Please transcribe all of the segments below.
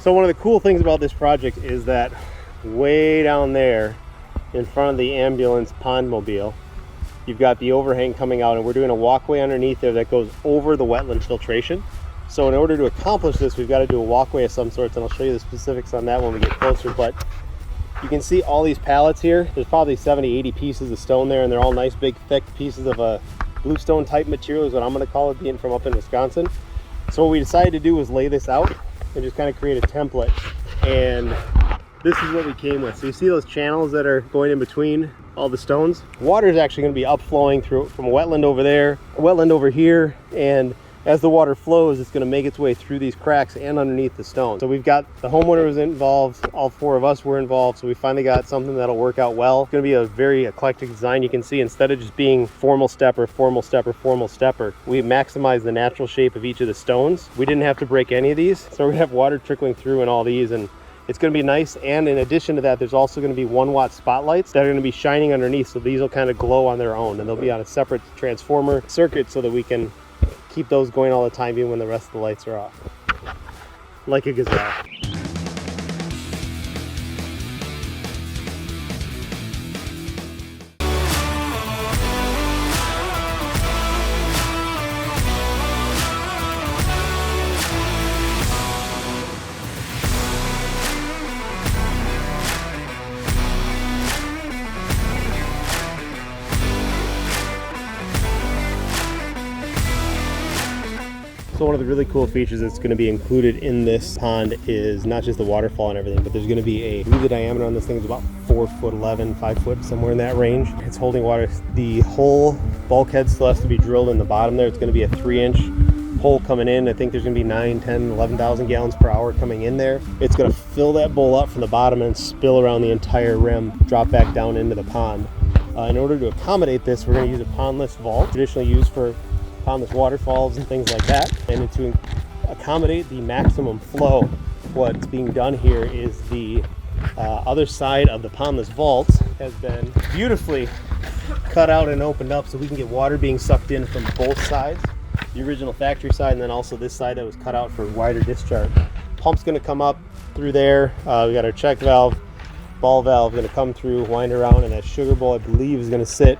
So one of the cool things about this project is that way down there in front of the ambulance pond mobile, you've got the overhang coming out, and we're doing a walkway underneath there that goes over the wetland filtration. So in order to accomplish this, we've got to do a walkway of some sorts, and I'll show you the specifics on that when we get closer. But you can see all these pallets here. There's probably 70-80 pieces of stone there, and they're all nice big thick pieces of a bluestone type material is what I'm going to call it, being from up in Wisconsin. So what we decided to do was lay this out and just kind of create a template, and this is what we came with. So you see those channels that are going in between all the stones? Water is actually going to be upflowing through from a wetland over there, a wetland over here, and as the water flows, it's going to make its way through these cracks and underneath the stone. So we've got the homeowner was involved, all four of us were involved, so we finally got something that'll work out well. It's going to be a very eclectic design. You can see instead of just being formal stepper, formal stepper, formal stepper, we maximized the natural shape of each of the stones. We didn't have to break any of these, so we're going to have water trickling through in all these, and it's going to be nice. And in addition to that, there's also going to be 1-watt spotlights that are going to be shining underneath, so these will kind of glow on their own, and they'll be on a separate transformer circuit so that we can keep those going all the time even when the rest of the lights are off, like a gazelle. So one of the really cool features that's going to be included in this pond is not just the waterfall and everything, but there's going to be the diameter on this thing is about 4'11", 5 foot, somewhere in that range. It's holding water. The whole bulkhead still has to be drilled in the bottom there. It's going to be a 3-inch hole coming in. I think there's going to be 9, 10, 11,000 gallons per hour coming in there. It's going to fill that bowl up from the bottom and spill around the entire rim, drop back down into the pond. In order to accommodate this, we're going to use a pondless vault, traditionally used for pondless waterfalls and things like that. And to accommodate the maximum flow, what's being done here is the other side of the pondless vault has been beautifully cut out and opened up so we can get water being sucked in from both sides, the original factory side, and then also this side that was cut out for wider discharge. Pump's going to come up through there. We got our check valve, ball valve going to come through, wind around, and that sugar bowl I believe is going to sit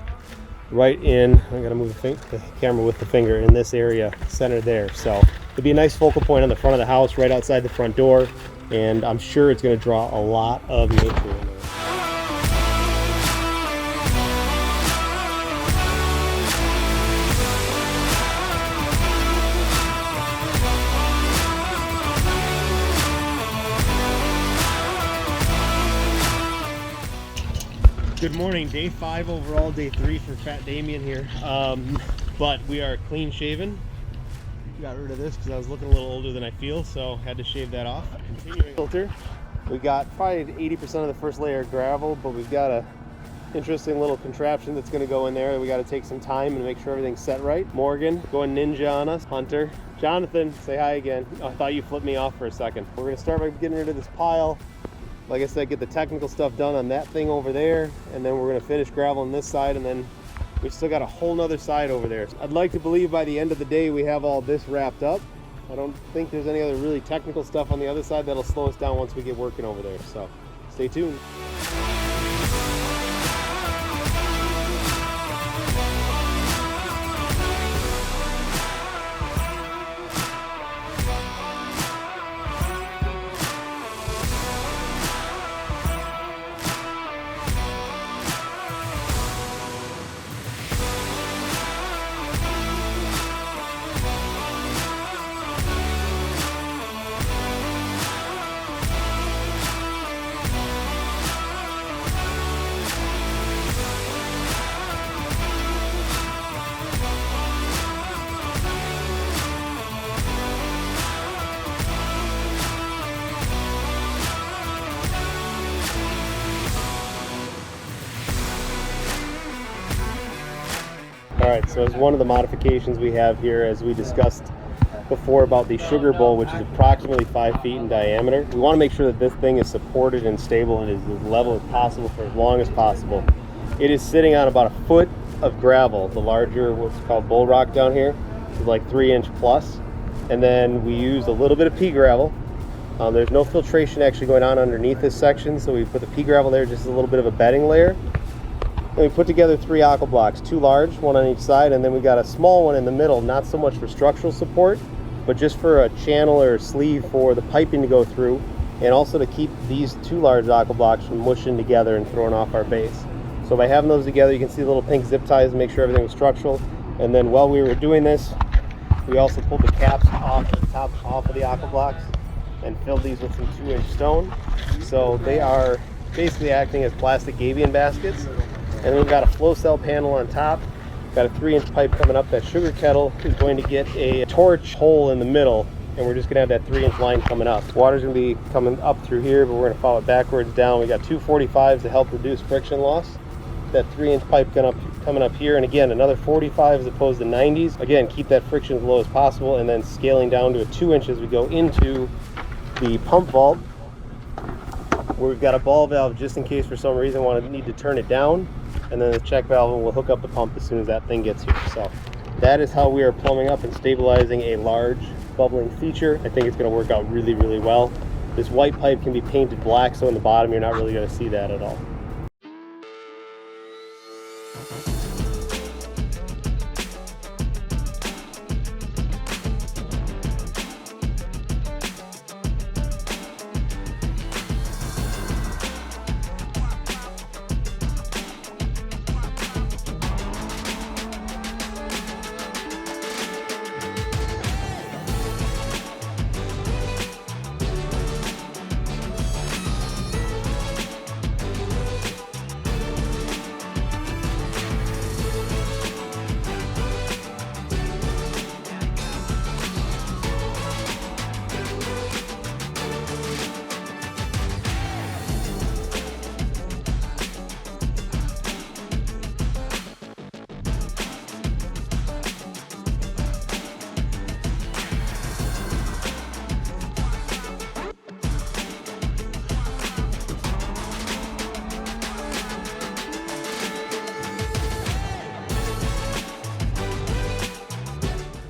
right in, I'm going to move the camera with the finger, in this area, center there. So it'll be a nice focal point on the front of the house, right outside the front door, and I'm sure it's going to draw a lot of nature in there. Good morning, day 5 overall, day 3 for Fat Damien here. But we are clean shaven. Got rid of this because I was looking a little older than I feel, so had to shave that off. Continuing filter. We got probably 80% of the first layer of gravel, but we've got a interesting little contraption that's going to go in there. We got to take some time and make sure everything's set right. Morgan going ninja on us. Hunter. Jonathan, say hi again. Oh, I thought you flipped me off for a second. We're going to start by getting rid of this pile. Like I said, get the technical stuff done on that thing over there, and then we're going to finish gravel on this side, and then we still got a whole nother side over there. I'd like to believe by the end of the day we have all this wrapped up. I don't think there's any other really technical stuff on the other side that'll slow us down once we get working over there, so stay tuned. Alright, so as one of the modifications we have here, as we discussed before about the sugar bowl, which is approximately 5 feet in diameter, we want to make sure that this thing is supported and stable and is as level as possible for as long as possible. It is sitting on about a foot of gravel. The larger, what's called bull rock down here, is like 3-inch plus. And then we used a little bit of pea gravel There's no filtration actually going on underneath this section, so we put the pea gravel there just as a little bit of a bedding layer. And we put together 3 aqua blocks, 2 large, 1 on each side, and then we got a small one in the middle, not so much for structural support, but just for a channel or a sleeve for the piping to go through, and also to keep these 2 large aqua blocks from mushing together and throwing off our base. So by having those together, you can see the little pink zip ties to make sure everything was structural. And then while we were doing this, we also pulled the caps off the top off of the aqua blocks and filled these with some 2-inch stone. So they are basically acting as plastic gabion baskets. And then we've got a flow cell panel on top. Got a 3-inch pipe coming up. That sugar kettle is going to get a torch hole in the middle, and we're just gonna have that 3-inch line coming up. Water's gonna be coming up through here, but we're gonna follow it backwards down. We got 2 45s to help reduce friction loss. That 3-inch pipe coming up here, and again another 45 as opposed to 90s. Again, keep that friction as low as possible, and then scaling down to a 2-inch as we go into the pump vault, where we've got a ball valve just in case for some reason need to turn it down, and then the check valve, and we'll hook up the pump as soon as that thing gets here. So that is how we are plumbing up and stabilizing a large bubbling feature. I think it's going to work out really, really well. This white pipe can be painted black, so in the bottom you're not really going to see that at all.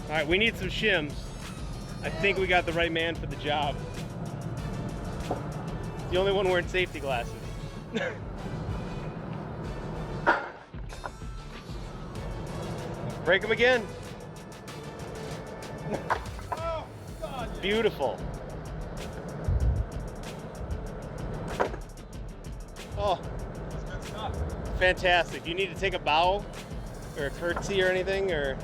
All right, we need some shims. I think we got the right man for the job. The only one wearing safety glasses. Break them again. Oh, God. Beautiful. Oh, fantastic. Do you need to take a bow or a curtsy or anything, or?